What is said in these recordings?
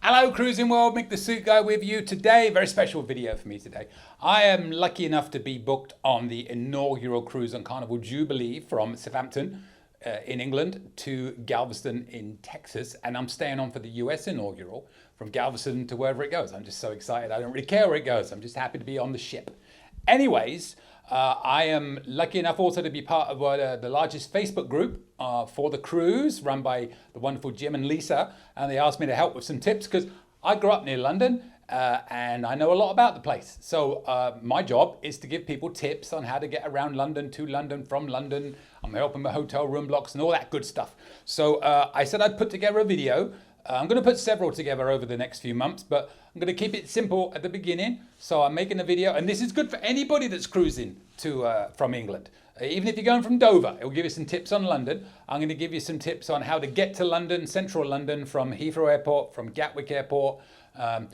Hello Cruising World, Mick the Suit Guy with you today. Very special video for me today. I am lucky enough to be booked on the inaugural cruise on Carnival Jubilee from Southampton in England to Galveston in Texas, and I'm staying on for the US inaugural from Galveston to wherever it goes. I'm just so excited. I don't really care where it goes. I'm just happy to be on the ship. Anyways, I am lucky enough also to be part of the largest Facebook group for the cruise, run by the wonderful Jim and Lisa, and they asked me to help with some tips because I grew up near London and I know a lot about the place. So my job is to give people tips on how to get around London, to London, from London. I'm helping with hotel room blocks and all that good stuff. So I said I'd put together a video. I'm going to put several together over the next few months, but I'm going to keep it simple at the beginning. So I'm making a video, and this is good for anybody that's cruising to from England. Even if you're going from Dover, it will give you some tips on London. I'm going to give you some tips on how to get to London, central London, from Heathrow Airport, from Gatwick Airport. A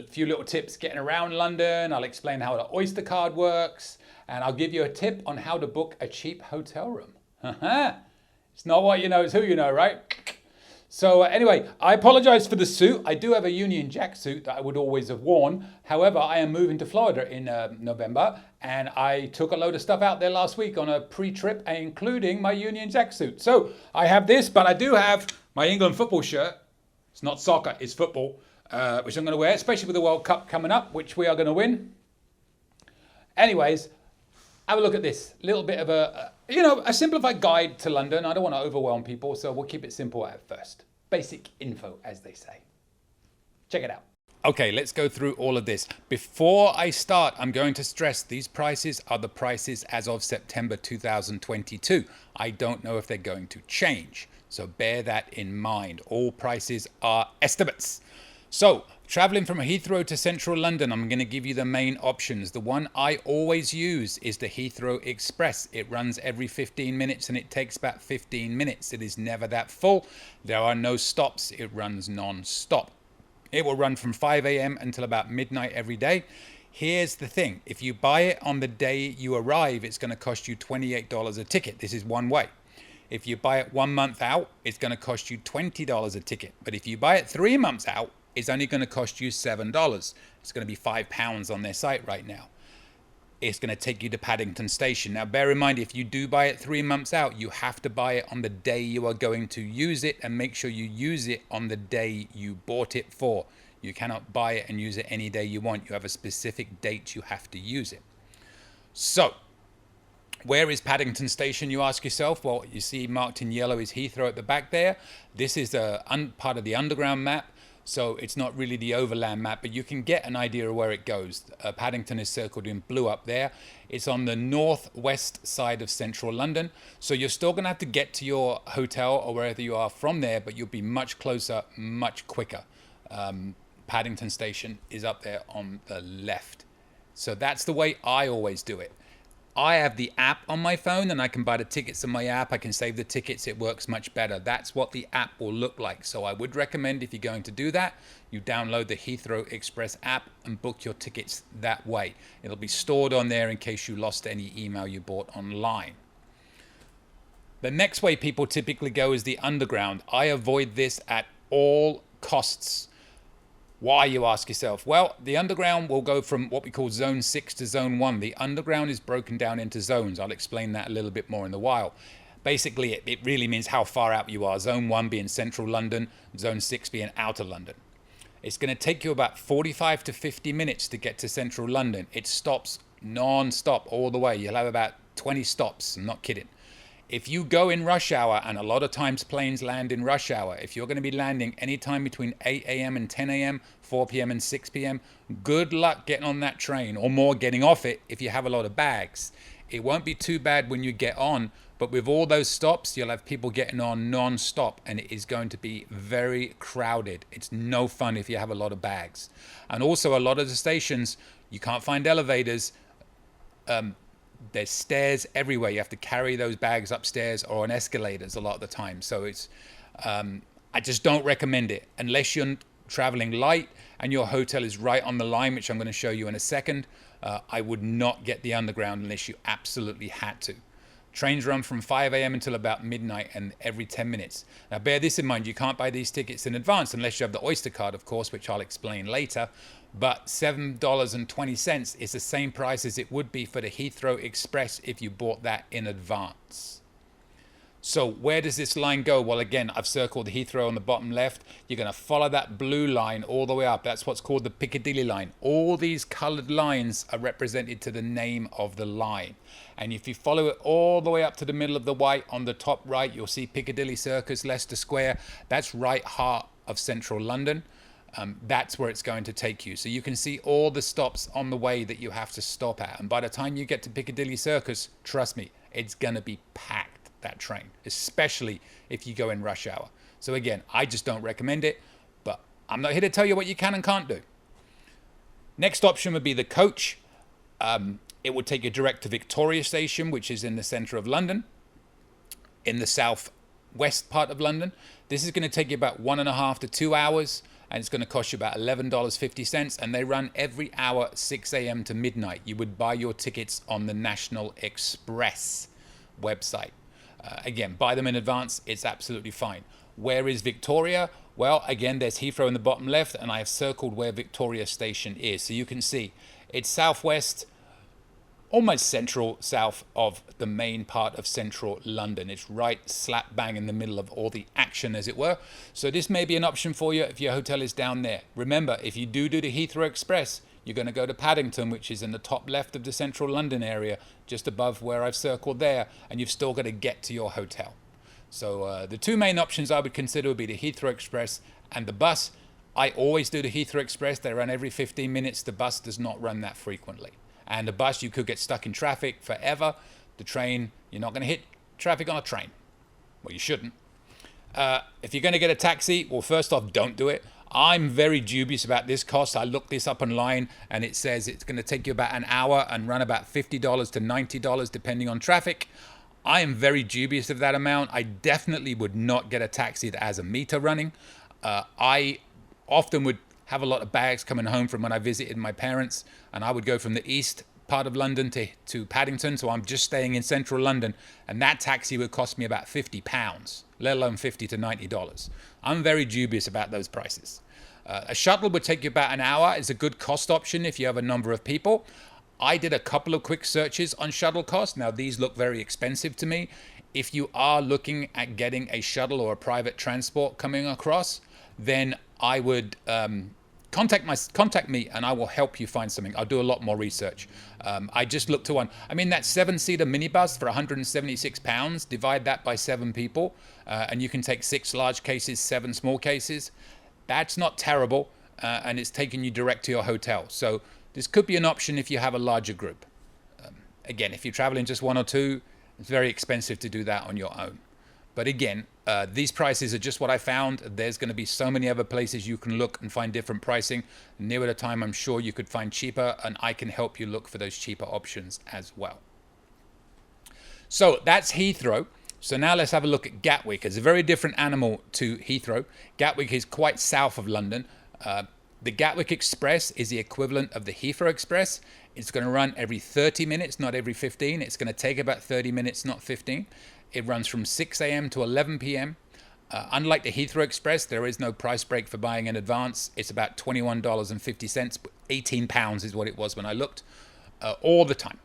few little tips getting around London. I'll explain how the Oyster Card works, and I'll give you a tip on how to book a cheap hotel room. It's not what you know, it's who you know, right? So anyway, I apologize for the suit. I do have a Union Jack suit that I would always have worn. However, I am moving to Florida in November, and I took a load of stuff out there last week on a pre-trip, including my Union Jack suit. So I have this, but I do have my England football shirt. It's not soccer, it's football, which I'm going to wear, especially with the World Cup coming up, which we are going to win. Anyways, have a look at this. Little bit of a simplified guide to London. I don't want to overwhelm people, so we'll keep it simple at first. Basic info, as they say. Check it out. Okay, let's go through all of this. Before I start, I'm going to stress these prices are the prices as of September 2022. I don't know if they're going to change, so bear that in mind. All prices are estimates. So, traveling from Heathrow to central London, I'm going to give you the main options. The one I always use is the Heathrow Express. It runs every 15 minutes and it takes about 15 minutes. It is never that full. There are no stops. It runs non-stop. It will run from 5 a.m. until about midnight every day. Here's the thing. If you buy it on the day you arrive, it's going to cost you $28 a ticket. This is one way. If you buy it 1 month out, it's going to cost you $20 a ticket. But if you buy it 3 months out, it's only going to cost you $7. It's going to be £5 on their site right now. It's going to take you to Paddington Station. Now, bear in mind, if you do buy it 3 months out, you have to buy it on the day you are going to use it, and make sure you use it on the day you bought it for. You cannot buy it and use it any day you want. You have a specific date you have to use it. So, where is Paddington Station, you ask yourself? Well, you see marked in yellow is Heathrow at the back there. This is a part of the underground map. So it's not really the overland map, but you can get an idea of where it goes. Paddington is circled in blue up there. It's on the northwest side of central London. So you're still going to have to get to your hotel or wherever you are from there, but you'll be much closer, much quicker. Paddington Station is up there on the left. So that's the way I always do it. I have the app on my phone and I can buy the tickets on my app. I can save the tickets. It works much better. That's what the app will look like. So I would recommend, if you're going to do that, you download the Heathrow Express app and book your tickets that way. It'll be stored on there in case you lost any email you bought online. The next way people typically go is the underground. I avoid this at all costs. Why, you ask yourself? Well, the underground will go from what we call zone 6 to zone 1. The underground is broken down into zones. I'll explain that a little bit more in a while. Basically, it really means how far out you are. Zone 1 being central London, zone 6 being outer London. It's going to take you about 45 to 50 minutes to get to central London. It stops non-stop all the way. You'll have about 20 stops. I'm not kidding. If you go in rush hour, and a lot of times planes land in rush hour, if you're going to be landing anytime between 8 a.m. and 10 a.m., 4 p.m. and 6 p.m., good luck getting on that train, or more getting off it if you have a lot of bags. It won't be too bad when you get on, but with all those stops, you'll have people getting on non-stop, and it is going to be very crowded. It's no fun if you have a lot of bags. And also, a lot of the stations, you can't find elevators. There's stairs everywhere. You have to carry those bags upstairs or on escalators a lot of the time. So it's, I just don't recommend it unless you're traveling light and your hotel is right on the line, which I'm going to show you in a second. I would not get the underground unless you absolutely had to. Trains run from 5 a.m. until about midnight and every 10 minutes. Now bear this in mind, you can't buy these tickets in advance unless you have the Oyster Card, of course, which I'll explain later. But $7.20 is the same price as it would be for the Heathrow Express if you bought that in advance. So where does this line go? Well, again, I've circled Heathrow on the bottom left. You're going to follow that blue line all the way up. That's what's called the Piccadilly line. All these colored lines are represented to the name of the line. And if you follow it all the way up to the middle of the white, on the top right, you'll see Piccadilly Circus, Leicester Square. That's right heart of central London. That's where it's going to take you. So you can see all the stops on the way that you have to stop at. And by the time you get to Piccadilly Circus, trust me, it's going to be packed, that train, especially if you go in rush hour. So again, I just don't recommend it, but I'm not here to tell you what you can and can't do. Next option would be the coach. It would take you direct to Victoria Station, which is in the center of London, in the southwest part of London. This is going to take you about 1.5 to 2 hours, and it's going to cost you about $11.50, and they run every hour, 6 a.m. to midnight. You would buy your tickets on the National Express website. Again, buy them in advance, it's absolutely fine. Where is Victoria? Well, again, there's Heathrow in the bottom left, and I have circled where Victoria Station is. So you can see it's southwest, almost central south of the main part of central London. It's right slap bang in the middle of all the action, as it were. So this may be an option for you if your hotel is down there. Remember, if you do the Heathrow Express, you're going to go to Paddington, which is in the top left of the central London area, just above where I've circled there, and you've still got to get to your hotel. So the two main options I would consider would be the Heathrow Express and the bus. I always do the Heathrow Express. They run every 15 minutes. The bus does not run that frequently. And the bus, you could get stuck in traffic forever. The train, you're not going to hit traffic on a train. Well, you shouldn't. If you're going to get a taxi, well, first off, don't do it. I'm very dubious about this cost. I looked this up online, and it says it's going to take you about an hour and run about $50 to $90 depending on traffic. I am very dubious of that amount. I definitely would not get a taxi that has a meter running. I often would have a lot of bags coming home from when I visited my parents, and I would go from the east part of London to Paddington, so I'm just staying in central London, and that taxi would cost me about £50, let alone $50 to $90. I'm very dubious about those prices. A shuttle would take you about an hour. It's a good cost option if you have a number of people. I did a couple of quick searches on shuttle costs. Now, these look very expensive to me. If you are looking at getting a shuttle or a private transport coming across, then I would contact me and I will help you find something. I'll do a lot more research. I just looked to one. I mean, that 7-seater minibus for £176, divide that by 7 people, and you can take 6 large cases, 7 small cases. That's not terrible, and it's taking you direct to your hotel. So this could be an option if you have a larger group. Again, if you're traveling just 1 or 2, it's very expensive to do that on your own. But again, these prices are just what I found. There's going to be so many other places you can look and find different pricing. Nearer the time, I'm sure you could find cheaper, and I can help you look for those cheaper options as well. So that's Heathrow. So now let's have a look at Gatwick. It's a very different animal to Heathrow. Gatwick is quite south of London. The Gatwick Express is the equivalent of the Heathrow Express. It's going to run every 30 minutes, not every 15. It's going to take about 30 minutes, not 15. It runs from 6 a.m. to 11 p.m. Unlike the Heathrow Express, there is no price break for buying in advance. It's about $21.50. £18 is what it was when I looked, all the time.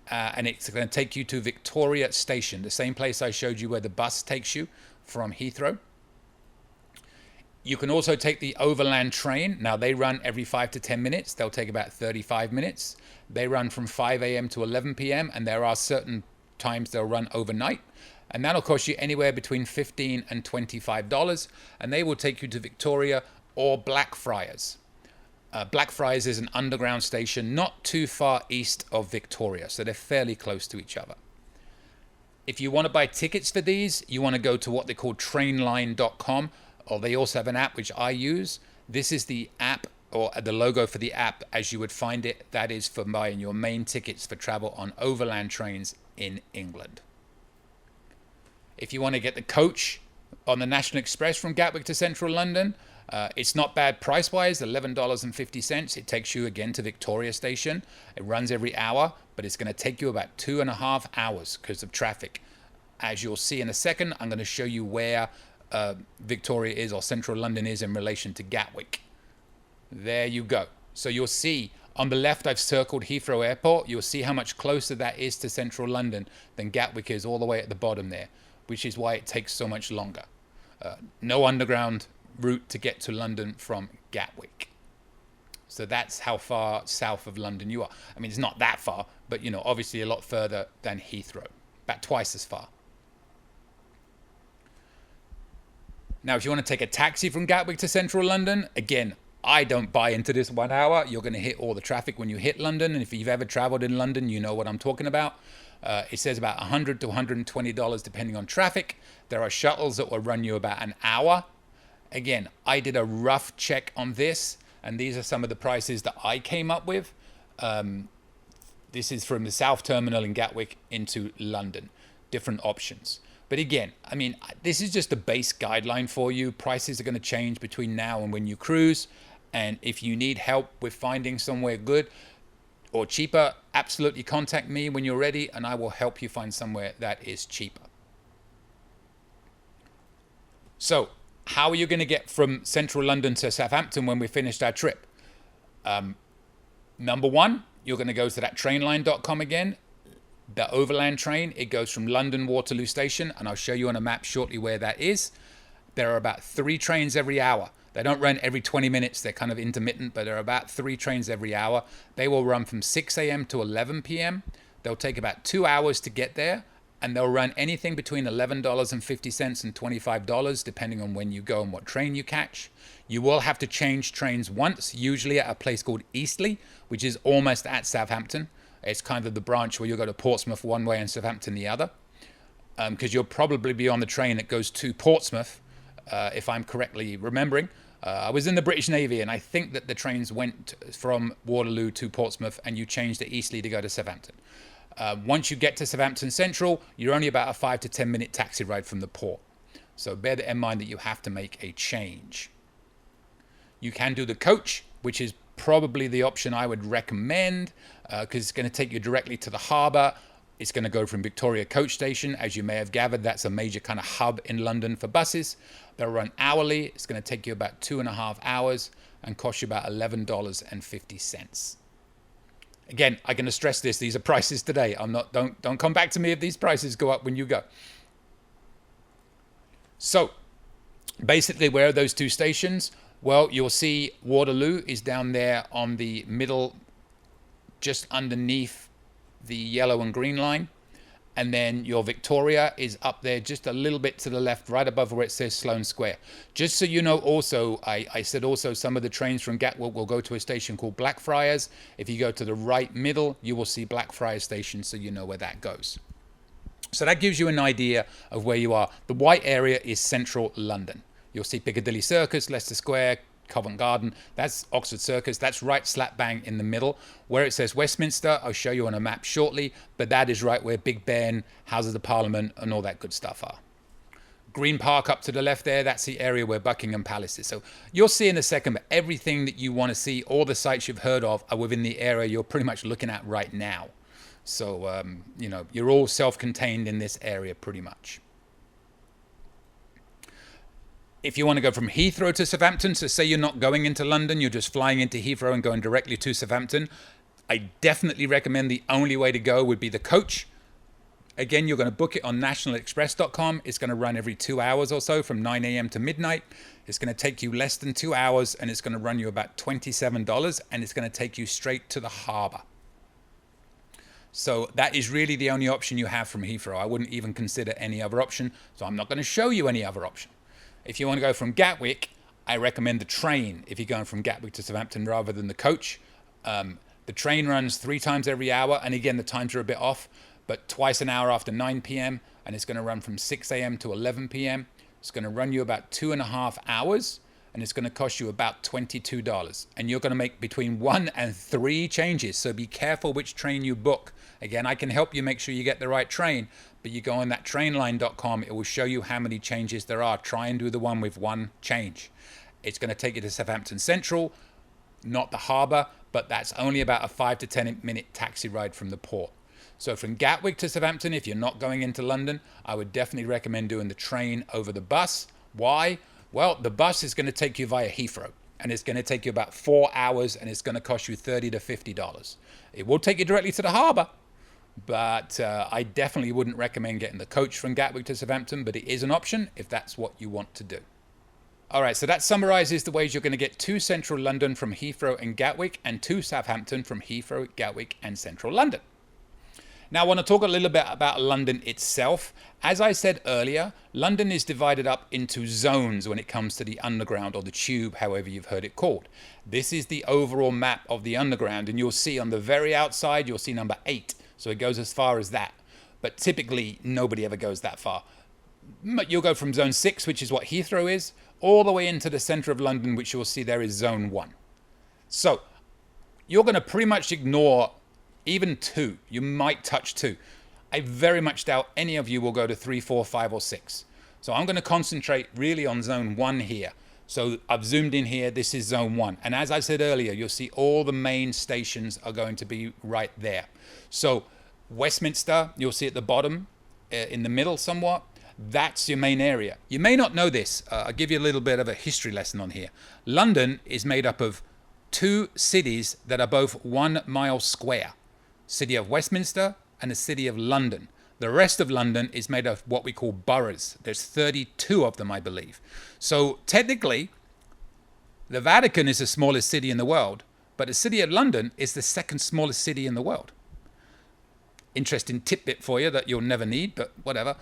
And it's going to take you to Victoria Station, the same place I showed you where the bus takes you from Heathrow. You can also take the overland train. Now, they run every 5 to 10 minutes. They'll take about 35 minutes. They run from 5 a.m. to 11 p.m. and there are certain times they'll run overnight. And that'll cost you anywhere between $15 and $25. And they will take you to Victoria or Blackfriars. Blackfriars is an underground station not too far east of Victoria. So they're fairly close to each other. If you want to buy tickets for these, you want to go to what they call trainline.com. Or they also have an app which I use. This is the app, or the logo for the app as you would find it. That is for buying your main tickets for travel on overland trains in England. If you want to get the coach on the National Express from Gatwick to central London, It's not bad price-wise, $11.50. It takes you again to Victoria Station. It runs every hour, but it's going to take you about 2.5 hours because of traffic. As you'll see in a second, I'm going to show you where Victoria is, or central London is, in relation to Gatwick. There you go. So you'll see on the left, I've circled Heathrow Airport. You'll see how much closer that is to central London than Gatwick is, all the way at the bottom there, which is why it takes so much longer. No underground route to get to London from Gatwick. So that's how far south of London you are. I mean, it's not that far, but, you know, obviously a lot further than Heathrow, about twice as far. Now, if you want to take a taxi from Gatwick to central London, again, I don't buy into this 1 hour. You're going to hit all the traffic when you hit London. And if you've ever traveled in London, you know what I'm talking about. It says about $100 to $120 depending on traffic. There are shuttles that will run you about an hour. Again, I did a rough check on this, and these are some of the prices that I came up with. This is from the South Terminal in Gatwick into London. Different options. But again, I mean, this is just a base guideline for you. Prices are going to change between now and when you cruise. And if you need help with finding somewhere good or cheaper, absolutely contact me when you're ready, and I will help you find somewhere that is cheaper. So, how are you going to get from central London to Southampton when we finished our trip? Number one, you're going to go to that trainline.com again. The overland train, it goes from London Waterloo Station, and I'll show you on a map shortly where that is. There are about 3 trains every hour. They don't run every 20 minutes. They're kind of intermittent, but there are about 3 trains every hour. They will run from 6 a.m. to 11 p.m. They'll take about 2 hours to get there, and they'll run anything between $11.50 and $25, depending on when you go and what train you catch. You will have to change trains once, usually at a place called Eastleigh, which is almost at Southampton. It's kind of the branch where you'll go to Portsmouth one way and Southampton the other, because you'll probably be on the train that goes to Portsmouth, if I'm correctly remembering. I was in the British Navy, and I think that the trains went from Waterloo to Portsmouth, and you changed to Eastleigh to go to Southampton. Once you get to Southampton Central, you're only about a 5 to 10 minute taxi ride from the port. So bear that in mind that you have to make a change. You can do the coach, which is probably the option I would recommend, because it's going to take you directly to the harbour. It's going to go from Victoria Coach Station. As you may have gathered, that's a major kind of hub in London for buses. They'll run hourly. It's going to take you about 2.5 hours and cost you about $11.50. Again, I'm going to stress this. These are prices today. Don't come back to me if these prices go up when you go. So basically, where are those 2 stations? Well, you'll see Waterloo is down there on the middle, just underneath the yellow and green line. And then your Victoria is up there just a little bit to the left, right above where it says Sloane Square. Just so you know also, I said also some of the trains from Gatwick will go to a station called Blackfriars. If you go to the right middle, you will see Blackfriars Station, so you know where that goes. So that gives you an idea of where you are. The white area is central London. You'll see Piccadilly Circus, Leicester Square, Covent Garden. That's Oxford Circus. That's right slap bang in the middle. Where it says Westminster, I'll show you on a map shortly, but that is right where Big Ben, Houses of Parliament, and all that good stuff are. Green Park up to the left there, that's the area where Buckingham Palace is. So you'll see in a second, but everything that you want to see, all the sites you've heard of are within the area you're pretty much looking at right now. So, you know, you're all self-contained in this area pretty much. If you want to go from Heathrow to Southampton, so say you're not going into London, you're just flying into Heathrow and going directly to Southampton, I definitely recommend the only way to go would be the coach. Again, you're going to book it on nationalexpress.com. It's going to run every 2 hours or so from 9 a.m. to midnight. It's going to take you less than 2 hours, and it's going to run you about $27, and it's going to take you straight to the harbour. So that is really the only option you have from Heathrow. I wouldn't even consider any other option, so I'm not going to show you any other option. If you want to go from Gatwick, I recommend the train if you're going from Gatwick to Southampton rather than the coach. The train runs 3 times every hour, and again, the times are a bit off, but twice an hour after 9 p.m., and it's going to run from 6 a.m. to 11 p.m. It's going to run you about 2.5 hours, and it's going to cost you about $22. And you're going to make between 1 and 3 changes, so be careful which train you book. Again, I can help you make sure you get the right train, but you go on that trainline.com, it will show you how many changes there are. Try and do the one with 1 change. It's going to take you to Southampton Central, not the harbour, but that's only about a 5 to 10 minute taxi ride from the port. So from Gatwick to Southampton, if you're not going into London, I would definitely recommend doing the train over the bus. Why? Well, the bus is going to take you via Heathrow, and it's going to take you about 4 hours, and it's going to cost you $30 to $50. It will take you directly to the harbour, but I definitely wouldn't recommend getting the coach from Gatwick to Southampton, but it is an option if that's what you want to do. All right, so that summarizes the ways you're going to get to central London from Heathrow and Gatwick, and to Southampton from Heathrow, Gatwick, and central London. Now, I want to talk a little bit about London itself. As I said earlier, London is divided up into zones when it comes to the underground, or the tube, however you've heard it called. This is the overall map of the underground, and you'll see on the very outside, you'll see number 8. So it goes as far as that. But typically, nobody ever goes that far. But you'll go from zone 6, which is what Heathrow is, all the way into the center of London, which you'll see there is zone 1. So you're going to pretty much ignore even 2. You might touch 2. I very much doubt any of you will go to 3, 4, 5, or 6. So I'm going to concentrate really on zone 1 here. So I've zoomed in here. This is zone 1. And as I said earlier, you'll see all the main stations are going to be right there. So Westminster, you'll see at the bottom, in the middle somewhat. That's your main area. You may not know this. I'll give you a little bit of a history lesson on here. London is made up of 2 cities that are both 1 mile square. City of Westminster and the City of London. The rest of London is made of what we call boroughs. There's 32 of them, I believe. So technically, the Vatican is the smallest city in the world, but the City of London is the 2nd smallest city in the world. Interesting tidbit for you that you'll never need, but whatever.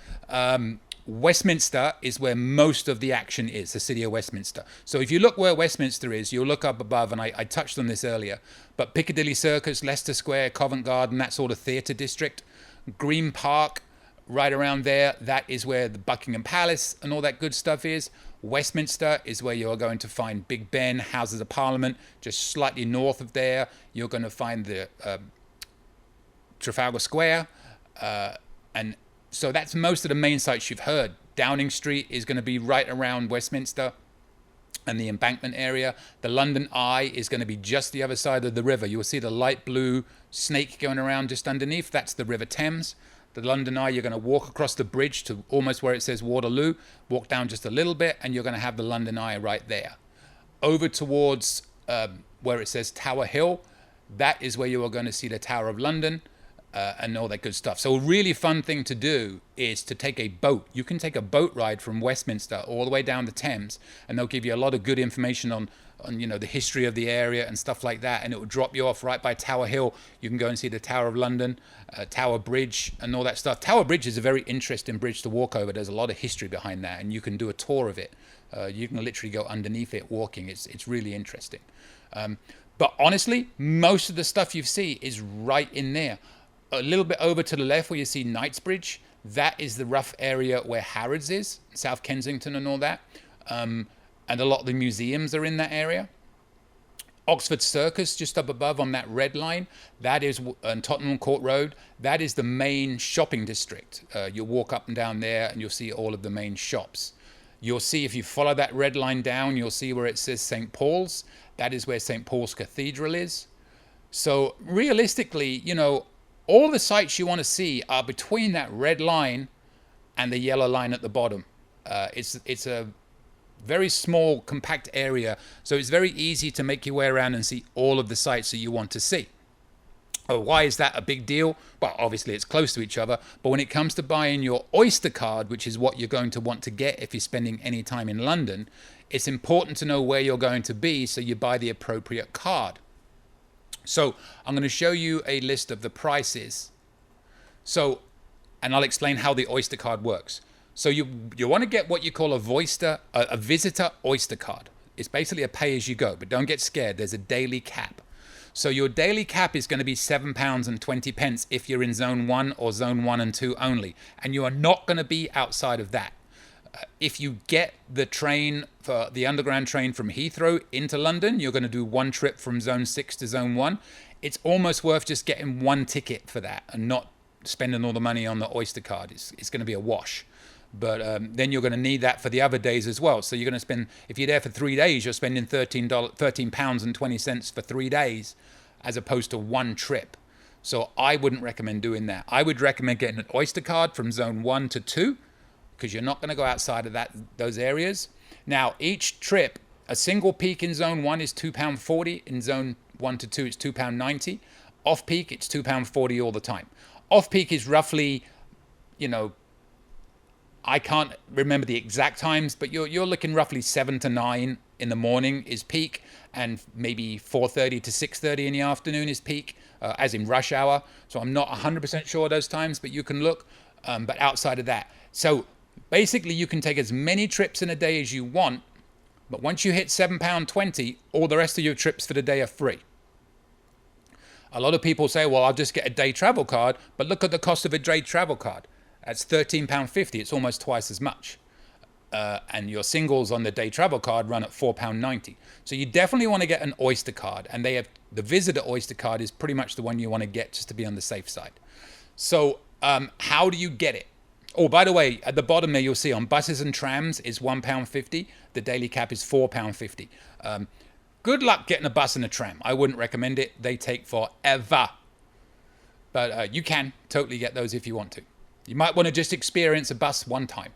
Westminster is where most of the action is, the City of Westminster. So if you look where Westminster is, you'll look up above, and I touched on this earlier, but Piccadilly Circus, Leicester Square, Covent Garden, that sort of theatre district, Green Park, right around there, that is where the Buckingham Palace and all that good stuff is. Westminster is where you're going to find Big Ben, Houses of Parliament. Just slightly north of there, you're going to find the Trafalgar Square, and so that's most of the main sites you've heard. Downing Street is going to be right around Westminster and the Embankment area. The London Eye is going to be just the other side of the river. You'll see the light blue snake going around just underneath. That's the River Thames. The London Eye, you're going to walk across the bridge to almost where it says Waterloo, walk down just a little bit, and you're going to have the London Eye right there. Over towards where it says Tower Hill, that is where you are going to see the Tower of London. And all that good stuff. So a really fun thing to do is to take a boat. You can take a boat ride from Westminster all the way down the Thames, and they'll give you a lot of good information on the history of the area and stuff like that, and it will drop you off right by Tower Hill. You can go and see the Tower of London, Tower Bridge, and all that stuff. Tower Bridge is a very interesting bridge to walk over. There's a lot of history behind that, and you can do a tour of it. You can literally go underneath it walking. It's really interesting. But honestly, most of the stuff you see is right in there. A little bit over to the left where you see Knightsbridge, that is the rough area where Harrods is, South Kensington and all that. And a lot of the museums are in that area. Oxford Circus, just up above on that red line, that is on Tottenham Court Road. That is the main shopping district. You'll walk up and down there and you'll see all of the main shops. You'll see, if you follow that red line down, you'll see where it says St. Paul's. That is where St. Paul's Cathedral is. So realistically, all the sites you want to see are between that red line and the yellow line at the bottom. It's a very small, compact area, so it's very easy to make your way around and see all of the sites that you want to see. Why is that a big deal? Well, obviously it's close to each other, but when it comes to buying your Oyster Card, which is what you're going to want to get if you're spending any time in London, it's important to know where you're going to be so you buy the appropriate card. So I'm going to show you a list of the prices. And I'll explain how the Oyster Card works. So you want to get what you call a visitor Oyster Card. It's basically a pay-as-you-go, but don't get scared. There's a daily cap. So your daily cap is going to be £7.20 if you're in Zone 1 or Zone 1 and 2 only. And you are not going to be outside of that. If you get the train, for the underground train from Heathrow into London, you're going to do one trip from Zone 6 to Zone 1. It's almost worth just getting one ticket for that and not spending all the money on the Oyster Card. It's going to be a wash. But then you're going to need that for the other days as well. So you're going to spend, if you're there for 3 days, you're spending £13.20 for 3 days, as opposed to one trip. So I wouldn't recommend doing that. I would recommend getting an Oyster Card from zone 1 to 2, because you're not going to go outside of those areas. Now, each trip, a single peak in zone 1 is £2.40. In zone 1 to 2, it's £2.90. Off peak, it's £2.40 all the time. Off peak is roughly, I can't remember the exact times, but you're looking roughly 7 to 9 in the morning is peak, and maybe 4:30 to 6:30 in the afternoon is peak, as in rush hour. So I'm not 100% sure those times, but you can look. But outside of that, so basically you can take as many trips in a day as you want, but once you hit £7.20, all the rest of your trips for the day are free. A lot of people say, well, I'll just get a day travel card, but look at the cost of a day travel card. That's £13.50. It's almost twice as much. And your singles on the day travel card run at £4.90. So you definitely want to get an Oyster Card, and they have the visitor Oyster Card is pretty much the one you want to get just to be on the safe side. So how do you get it? Oh, by the way, at the bottom there you'll see on buses and trams is £1.50. The daily cap is £4.50. Good luck getting a bus and a tram. I wouldn't recommend it. They take forever. But you can totally get those if you want to. You might want to just experience a bus one time.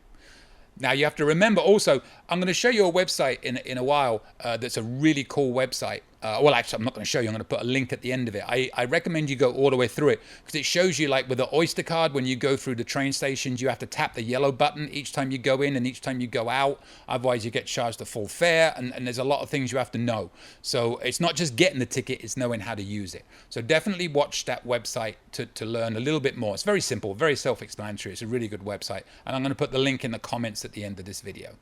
Now you have to remember also, I'm going to show you a website in a while that's a really cool website. Well, actually, I'm not going to show you. I'm going to put a link at the end of it. I recommend you go all the way through it, because it shows you, like with the Oyster Card, when you go through the train stations, you have to tap the yellow button each time you go in and each time you go out. Otherwise, you get charged the full fare, and there's a lot of things you have to know. So it's not just getting the ticket, it's knowing how to use it. So definitely watch that website to learn a little bit more. It's very simple, very self-explanatory. It's a really good website. And I'm going to put the link in the comments at the end of this video.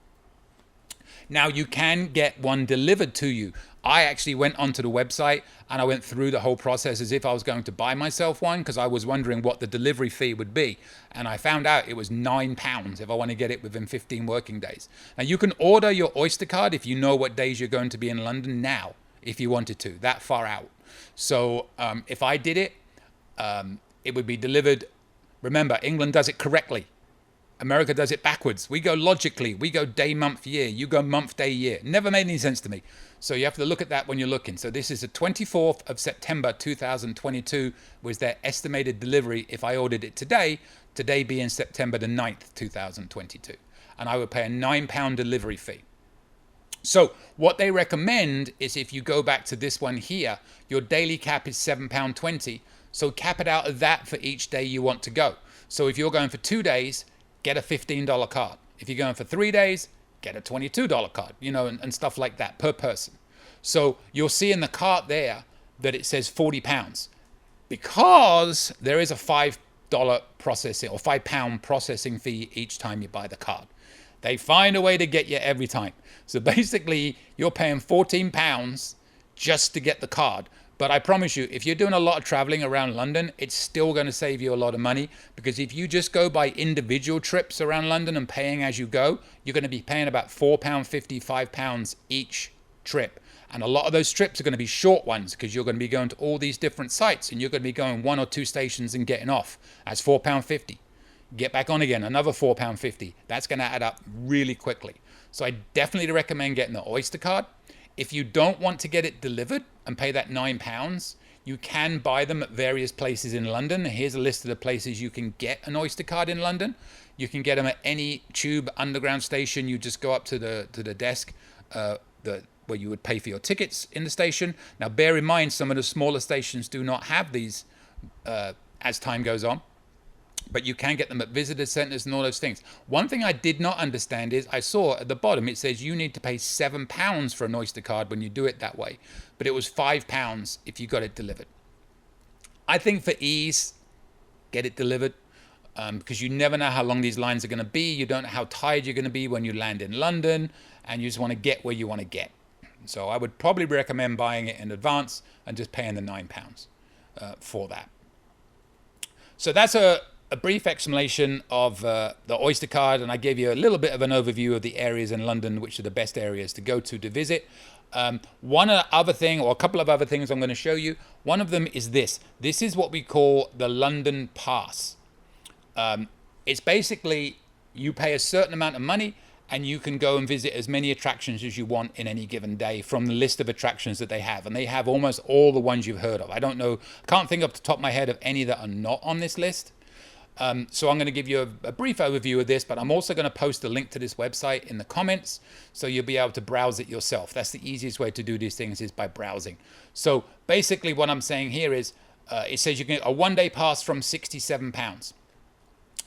Now you can get one delivered to you. I actually went onto the website and I went through the whole process as if I was going to buy myself one, because I was wondering what the delivery fee would be. And I found out it was £9 if I want to get it within 15 working days. Now you can order your Oyster Card if you know what days you're going to be in London now, if you wanted to, that far out. So if I did it, it would be delivered. Remember, England does it correctly. America does it backwards. We go logically. We go day, month, year. You go month, day, year. Never made any sense to me. So you have to look at that when you're looking. So this is the 24th of September 2022 was their estimated delivery. If I ordered it today being September the 9th, 2022. And I would pay a £9 delivery fee. So what they recommend is, if you go back to this one here, your daily cap is £7.20. So cap it out of that for each day you want to go. So if you're going for 2 days, get a $15 card. If you're going for 3 days, get a $22 card, and stuff like that per person. So you'll see in the cart there that it says £40, because there is a $5 processing or £5 processing fee each time you buy the card. They find a way to get you every time. So basically you're paying £14 just to get the card. But I promise you, if you're doing a lot of traveling around London, it's still going to save you a lot of money, because if you just go by individual trips around London and paying as you go, you're going to be paying about £4.50, £5 each trip. And a lot of those trips are going to be short ones, because you're going to be going to all these different sites and you're going to be going 1 or 2 stations and getting off. That's £4.50. Get back on again, another £4.50. That's going to add up really quickly. So I definitely recommend getting the Oyster Card. If you don't want to get it delivered and pay that £9, you can buy them at various places in London. Here's a list of the places you can get an Oyster Card in London. You can get them at any tube underground station. You just go up to the desk where you would pay for your tickets in the station. Now bear in mind, some of the smaller stations do not have these as time goes on. But you can get them at visitor centres and all those things. One thing I did not understand is, I saw at the bottom it says you need to pay £7 for an Oyster Card when you do it that way. But it was £5 if you got it delivered. I think for ease, get it delivered, because you never know how long these lines are going to be. You don't know how tired you're going to be when you land in London, and you just want to get where you want to get. So I would probably recommend buying it in advance and just paying the £9 for that. So that's a brief explanation of the Oyster Card, and I gave you a little bit of an overview of the areas in London which are the best areas to go to visit. One other thing, or a couple of other things I'm going to show you. One of them is this. This is what we call the London Pass. It's basically You pay a certain amount of money and you can go and visit as many attractions as you want in any given day from the list of attractions that they have. And they have almost all the ones you've heard of. I don't know, can't think off the top of my head of any that are not on this list. So I'm going to give you a brief overview of this, but I'm also going to post a link to this website in the comments so you'll be able to browse it yourself. That's the easiest way to do these things, is by browsing. So basically what I'm saying here is it says you can get a one-day pass from £67.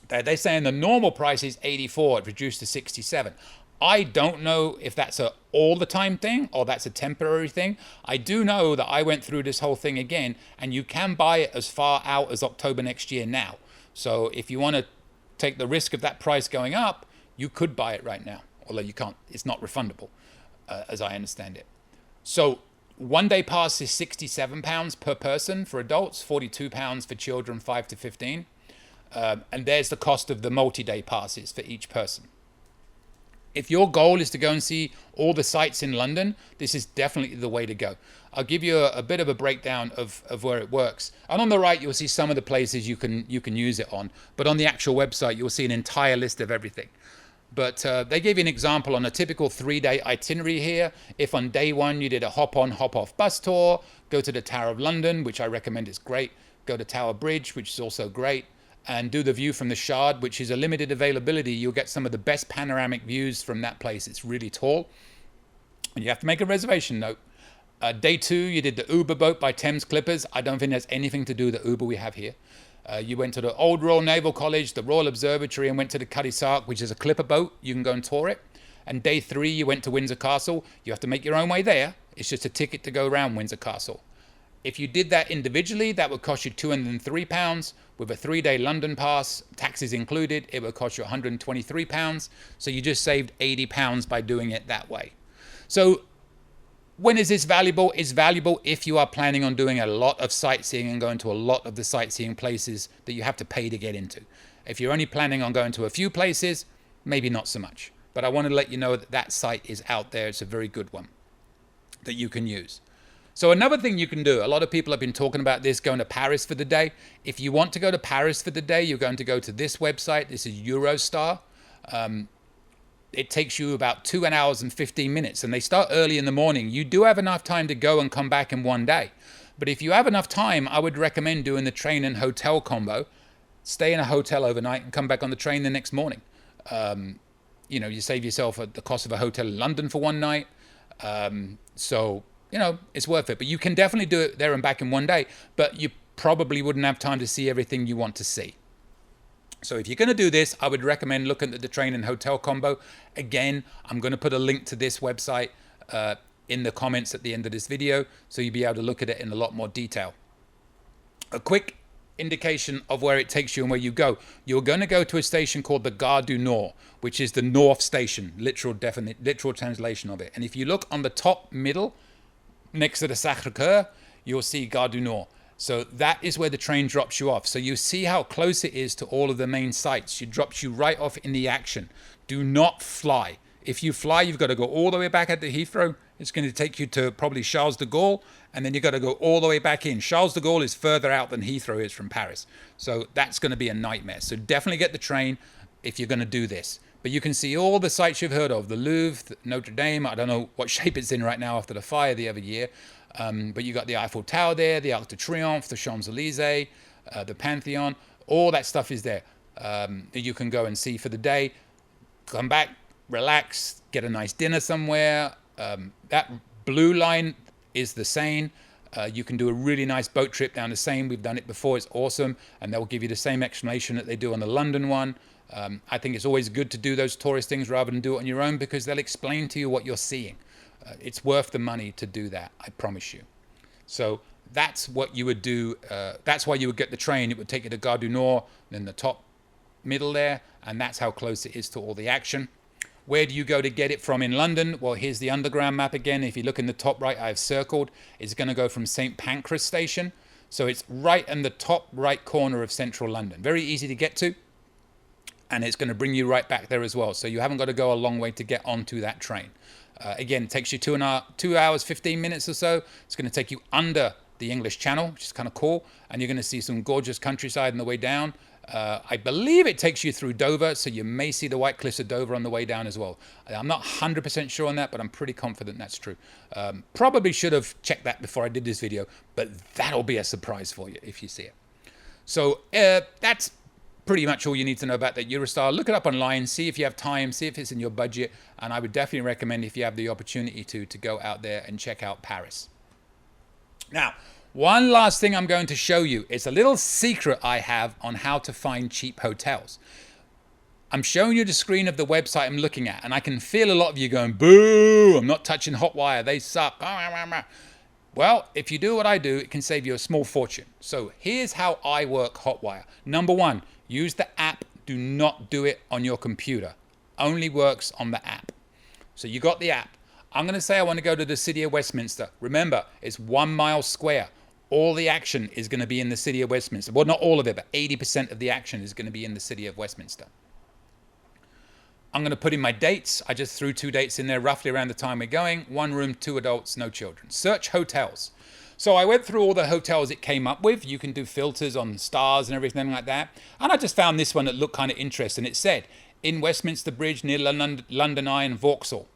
They're saying the normal price is 84, it reduced to 67. I don't know if that's a all the time thing or that's a temporary thing. I do know that I went through this whole thing again, and you can buy it as far out as October next year now. So if you want to take the risk of that price going up, you could buy it right now, although you can't, it's not refundable, as I understand it. So one day pass is £67 per person for adults, £42 for children 5 to 15. And there's the cost of the multi-day passes for each person. If your goal is to go and see all the sites in London, this is definitely the way to go. I'll give you a bit of a breakdown of where it works. And on the right, you'll see some of the places you can use it on. But on the actual website, you'll see an entire list of everything. But they gave you an example on a typical 3-day itinerary here. If on day one you did a hop-on, hop-off bus tour, go to the Tower of London, which I recommend is great. Go to Tower Bridge, which is also great. And do the view from the Shard, which is a limited availability. You'll get some of the best panoramic views from that place. It's really tall. And you have to make a reservation note. Day two, you did the Uber boat by Thames Clippers. I don't think there's anything to do with the Uber we have here. You went to the Old Royal Naval College, the Royal Observatory, and went to the Cuddy Sark, which is a clipper boat. You can go and tour it. And day three, you went to Windsor Castle. You have to make your own way there. It's just a ticket to go around Windsor Castle. If you did that individually, that would cost you £203. With a 3-day London pass, taxes included, it would cost you £123. So you just saved £80 by doing it that way. So when is this valuable? It's valuable if you are planning on doing a lot of sightseeing and going to a lot of the sightseeing places that you have to pay to get into. If you're only planning on going to a few places, maybe not so much. But I wanted to let you know that that site is out there. It's a very good one that you can use. So another thing you can do, a lot of people have been talking about this, going to Paris for the day. If you want to go to Paris for the day, you're going to go to this website. This is Eurostar. It takes you about 2 hours and 15 minutes, and they start early in the morning. You do have enough time to go and come back in one day. But if you have enough time, I would recommend doing the train and hotel combo. Stay in a hotel overnight and come back on the train the next morning. You know, you save yourself the cost of a hotel in London for one night. So you know, it's worth it. But you can definitely do it there and back in one day, but you probably wouldn't have time to see everything you want to see. So if you're going to do this, I would recommend looking at the train and hotel combo. Again, I'm going to put a link to this website in the comments at the end of this video, so you'll be able to look at it in a lot more detail. A quick indication of where it takes you and where you go. You're going to go to a station called the Gare du Nord, which is the North Station, literal translation of it. And if you look on the top middle, next to the Sacré-Cœur, you'll see Gare du Nord. So that is where the train drops you off. So you see how close it is to all of the main sites. It drops you right off in the action. Do not fly. If you fly, you've got to go all the way back at the Heathrow. It's going to take you to probably Charles de Gaulle, and then you've got to go all the way back in. Charles de Gaulle is further out than Heathrow is from Paris. So that's going to be a nightmare. So definitely get the train if you're going to do this. But you can see all the sites you've heard of, the Louvre, Notre Dame. I don't know what shape it's in right now after the fire the other year. But you got the Eiffel Tower there, the Arc de Triomphe, the Champs-Élysées, the Pantheon. All that stuff is there that you can go and see for the day. Come back, relax, get a nice dinner somewhere. That blue line is the Seine. You can do a really nice boat trip down the Seine. We've done it before. It's awesome. And they'll give you the same explanation that they do on the London one. I think it's always good to do those tourist things rather than do it on your own, because they'll explain to you what you're seeing. It's worth the money to do that, I promise you. So that's what you would do. That's why you would get the train. It would take you to Gare du Nord, then the top middle there, and that's how close it is to all the action. Where do you go to get it from in London? Well, here's the underground map again. If you look in the top right, I've circled. It's going to go from St. Pancras Station. So it's right in the top right corner of central London. Very easy to get to. And it's going to bring you right back there as well. So you haven't got to go a long way to get onto that train. Again, it takes you 2 hours, 15 minutes or so. It's going to take you under the English Channel, which is kind of cool. And you're going to see some gorgeous countryside on the way down. I believe it takes you through Dover, so you may see the White Cliffs of Dover on the way down as well. I'm not 100% sure on that, but I'm pretty confident that's true. Probably should have checked that before I did this video, but that'll be a surprise for you if you see it. So that's pretty much all you need to know about the Eurostar. Look it up online, see if you have time, see if it's in your budget, and I would definitely recommend, if you have the opportunity to go out there and check out Paris. Now, one last thing I'm going to show you. It's a little secret I have on how to find cheap hotels. I'm showing you the screen of the website I'm looking at, and I can feel a lot of you going, boo, I'm not touching Hotwire, they suck. Well, if you do what I do, it can save you a small fortune. So here's how I work Hotwire. Number one, use the app. Do not do it on your computer. Only works on the app. So you got the app. I'm going to say I want to go to the city of Westminster. Remember, it's 1 mile square. All the action is going to be in the city of Westminster. Well, not all of it, but 80% of the action is going to be in the city of Westminster. I'm going to put in my dates. I just threw 2 dates in there roughly around the time we're going. 1 room, 2 adults, no children. Search hotels. So I went through all the hotels it came up with. You can do filters on stars and everything like that. And I just found this one that looked kind of interesting. It said, in Westminster Bridge near London Eye and Vauxhall,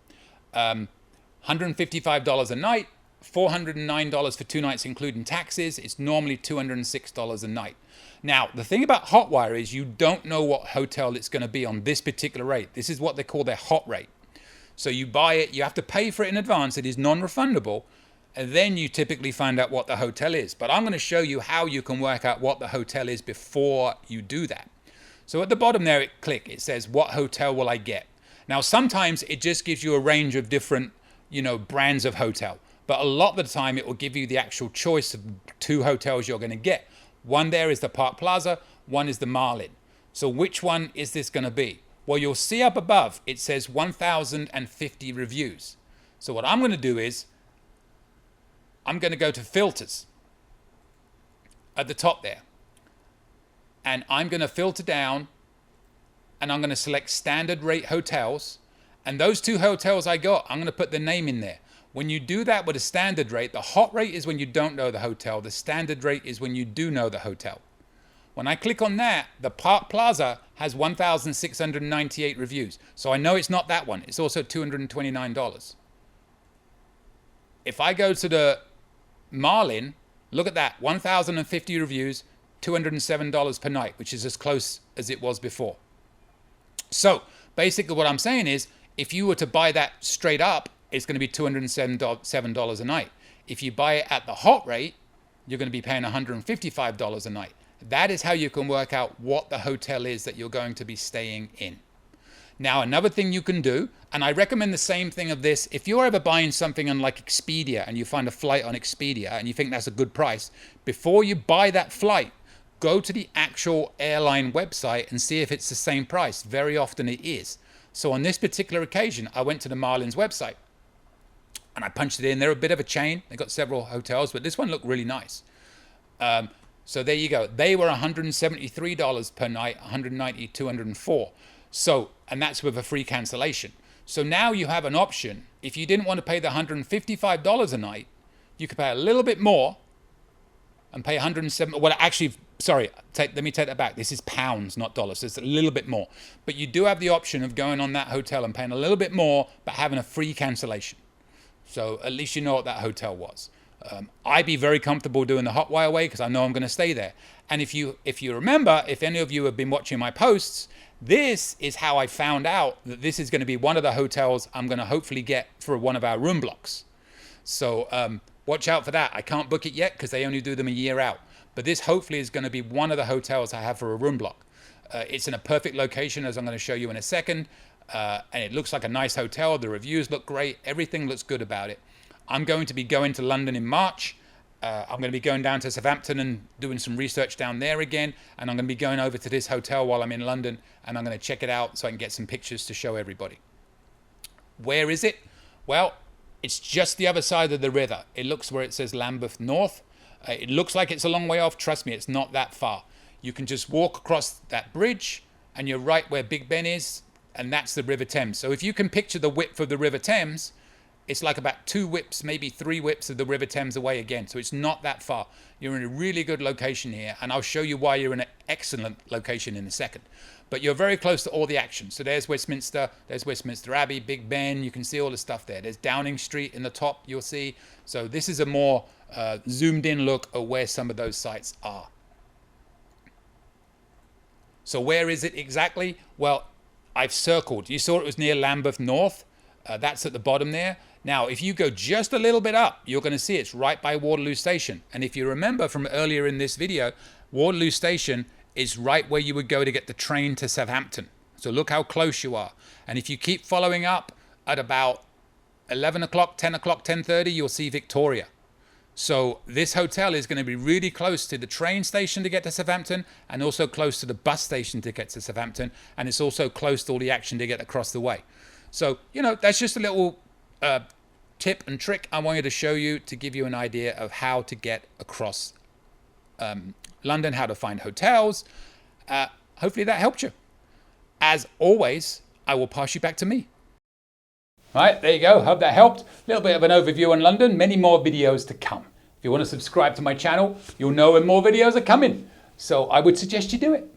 $155 a night, $409 for 2 nights including taxes. It's normally $206 a night. Now, the thing about Hotwire is you don't know what hotel it's going to be on this particular rate. This is what they call their hot rate. So you buy it, you have to pay for it in advance. It is non-refundable. And then you typically find out what the hotel is. But I'm going to show you how you can work out what the hotel is before you do that. So at the bottom there, it says, what hotel will I get? Now, sometimes it just gives you a range of different, brands of hotel. But a lot of the time, it will give you the actual choice of 2 hotels you're going to get. One there is the Park Plaza, one is the Marlin. So which one is this going to be? Well, you'll see up above, it says 1,050 reviews. So what I'm going to do is, I'm going to go to filters at the top there. And I'm going to filter down, and I'm going to select standard rate hotels. And those 2 hotels I got, I'm going to put the name in there. When you do that with a standard rate, the hot rate is when you don't know the hotel. The standard rate is when you do know the hotel. When I click on that, the Park Plaza has 1,698 reviews. So I know it's not that one. It's also $229. If I go to the Marlin, look at that, 1,050 reviews, $207 per night, which is as close as it was before. So basically what I'm saying is, if you were to buy that straight up, it's going to be $207 a night. If you buy it at the hot rate, you're going to be paying $155 a night. That is how you can work out what the hotel is that you're going to be staying in. Now, another thing you can do, and I recommend the same thing of this, if you're ever buying something on like Expedia and you find a flight on Expedia and you think that's a good price, before you buy that flight, go to the actual airline website and see if it's the same price. Very often it is. So on this particular occasion, I went to the Marlin's website and I punched it in. They're a bit of a chain. They've got several hotels, but this one looked really nice. So there you go. They were $173 per night, $190, $204. So, and that's with a free cancellation. So now you have an option. If you didn't want to pay the $155 a night, you could pay a little bit more and pay 107. Well, actually, sorry, let me take that back. This is pounds, not dollars. So it's a little bit more. But you do have the option of going on that hotel and paying a little bit more, but having a free cancellation. So at least you know what that hotel was. I'd be very comfortable doing the Hotwire way because I know I'm going to stay there. And if you remember, if any of you have been watching my posts, this is how I found out that this is going to be one of the hotels I'm going to hopefully get for one of our room blocks. So watch out for that. I can't book it yet because they only do them a year out. But this hopefully is going to be one of the hotels I have for a room block. It's in a perfect location, as I'm going to show you in a second. And it looks like a nice hotel. The reviews look great. Everything looks good about it. I'm going to be going to London in March. I'm going to be going down to Southampton and doing some research down there again. And I'm going to be going over to this hotel while I'm in London. And I'm going to check it out so I can get some pictures to show everybody. Where is it? Well, it's just the other side of the river. It looks where it says Lambeth North. It looks like it's a long way off. Trust me, it's not that far. You can just walk across that bridge and you're right where Big Ben is. And that's the River Thames. So if you can picture the width of the River Thames, it's like about 2 whips, maybe 3 whips of the River Thames away again. So it's not that far. You're in a really good location here, and I'll show you why you're in an excellent location in a second. But you're very close to all the action. So there's Westminster Abbey, Big Ben. You can see all the stuff there. There's Downing Street in the top, you'll see. So this is a more zoomed in look at where some of those sites are. So where is it exactly? Well, I've circled. You saw it was near Lambeth North. That's at the bottom there. Now, if you go just a little bit up, you're going to see it's right by Waterloo Station. And if you remember from earlier in this video, Waterloo Station is right where you would go to get the train to Southampton. So look how close you are. And if you keep following up at about 11 o'clock, 10 o'clock, 10:30, you'll see Victoria. So this hotel is going to be really close to the train station to get to Southampton, and also close to the bus station to get to Southampton. And it's also close to all the action to get across the way. So, you know, that's just a little tip and trick I wanted to show you to give you an idea of how to get across London, how to find hotels. Hopefully that helped you. As always, I will pass you back to me. Right, there you go. Hope that helped. A little bit of an overview on London. Many more videos to come. If you want to subscribe to my channel, you'll know when more videos are coming. So I would suggest you do it.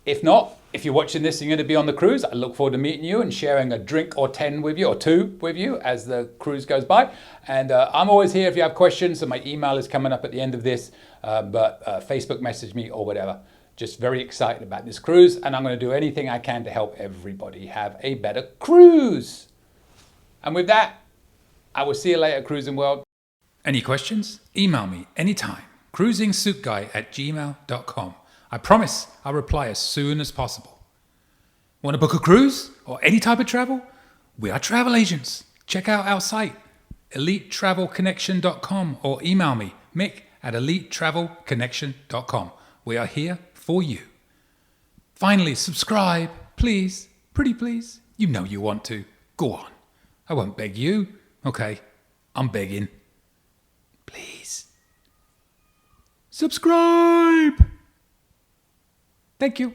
If not, if you're watching this and you're going to be on the cruise, I look forward to meeting you and sharing a drink or 10 with you, or 2 with you as the cruise goes by. And I'm always here if you have questions. So my email is coming up at the end of this, but Facebook message me or whatever. Just very excited about this cruise, and I'm going to do anything I can to help everybody have a better cruise. And with that, I will see you later, Cruising World. Any questions? Email me anytime. cruisingsuitguy@gmail.com. I promise I'll reply as soon as possible. Want to book a cruise or any type of travel? We are travel agents. Check out our site, elitetravelconnection.com, or email me, mick@elitetravelconnection.com. We are here for you. Finally, subscribe, please. Pretty please. You know you want to. Go on. I won't beg you. Okay, I'm begging. Please. Subscribe. Thank you.